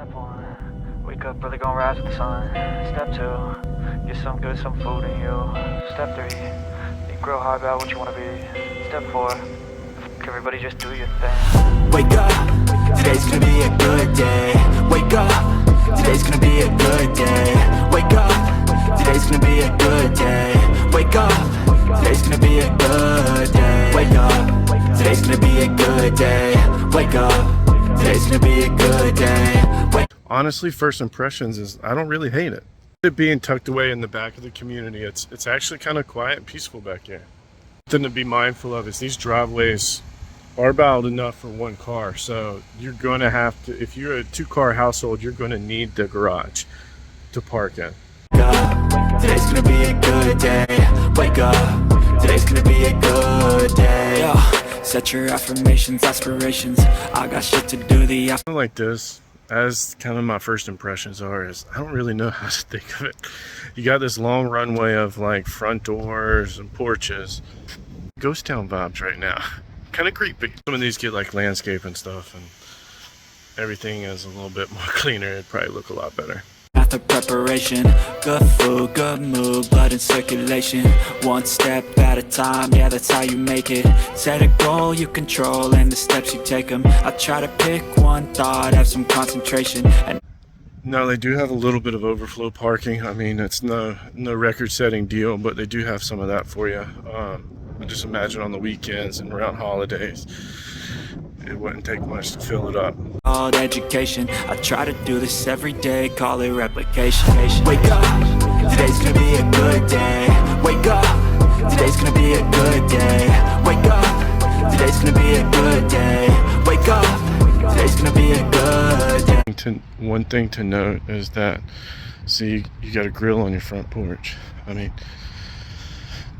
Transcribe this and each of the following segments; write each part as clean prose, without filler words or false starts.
Step one, wake up early, gonna rise with the sun. Step two, get some good, some food in you. Step three, think real hard about what you wanna be. Step four, everybody just do your thing. Wake up, today's gonna be a good day. Wake up, today's gonna be a good day. Wake up, today's gonna be a good day. Wake up, today's gonna be a good day. Wake up, today's gonna be a good day. Wake up, today's gonna be a good day. Honestly, first impressions is I don't really hate it. It being tucked away in the back of the community, it's actually kind of quiet and peaceful back here. Something to be mindful of is these driveways are about enough for one car, so you're going to have to, if you're a two-car household, you're going to need the garage to park in. Wake up, today's gonna be a good day. Wake up, today's gonna be a good day. Yo, set your affirmations, aspirations. I got shit to do. The Something like this, as kind of my first impressions are, is I don't really know how to think of it. You got this long runway of like front doors and porches. Ghost town vibes right now. Kind of creepy. Some of these get like landscape and stuff, and everything is a little bit more cleaner. It'd probably look a lot better. After preparation, good food, good mood, blood in circulation. One step at a time, yeah, that's how you make it. Set a goal you control and the steps you take them. I try to pick one thought, have some concentration. And now they do have a little bit of overflow parking. I mean, it's no record-setting deal, but they do have some of that for you. I just imagine on the weekends and around holidays, it wouldn't take much to fill it up. all education, I try to do this every day, call it replication. Wake up, today's gonna be a good day. Wake up, today's gonna be a good day. Wake up, today's gonna be a good day. Wake up, today's gonna be a good day. One thing to note is that, see, you got a grill on your front porch. I mean,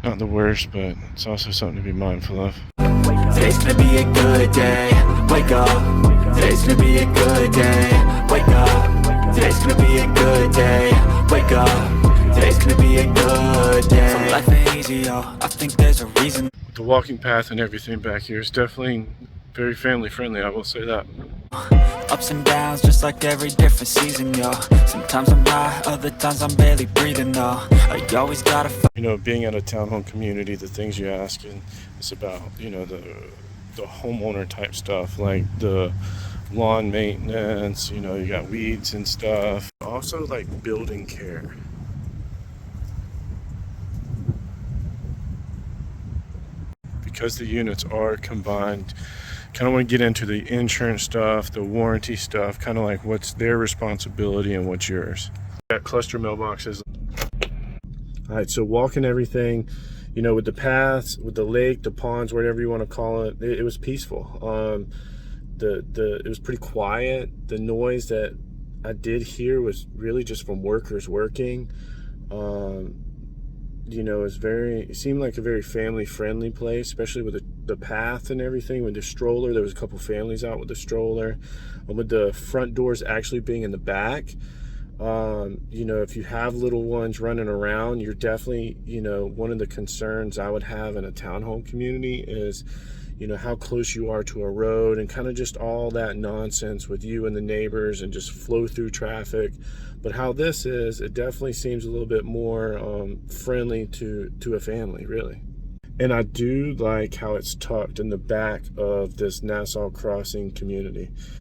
not the worst, but it's also something to be mindful of. Today's gonna be a good day. Wake up, today's gonna be a good day. Wake up, today's gonna be a good day. Wake up, today's gonna be a good day. So life ain't easy, yo, I think there's a reason. The walking path and everything back here is definitely very family friendly, I will say that. Ups and downs, just like every different season, yo. Sometimes I'm high, other times I'm barely breathing, though. I always gotta you know, being at a townhome community, the things you ask, and it's about, you know, the homeowner type stuff, like the lawn maintenance, you know, you got weeds and stuff. Also like building care. Because the units are combined, kind of want to get into the insurance stuff, the warranty stuff, kind of like what's their responsibility and what's yours. Got cluster mailboxes. All right, so walking everything, you know, with the paths, with the lake, the ponds, whatever you want to call it, it was peaceful. It was pretty quiet. The noise that I did hear was really just from workers working. You know, it seemed like a very family-friendly place, especially with the path and everything. With the stroller, there was a couple families out with the stroller. With the front doors actually being in the back, you know, if you have little ones running around, you're definitely, you know, one of the concerns I would have in a townhome community is, you know, how close you are to a road and kind of just all that nonsense with you and the neighbors and just flow through traffic. But how this is, it definitely seems a little bit more friendly to a family, really. And I do like how it's tucked in the back of this Nassau crossing community.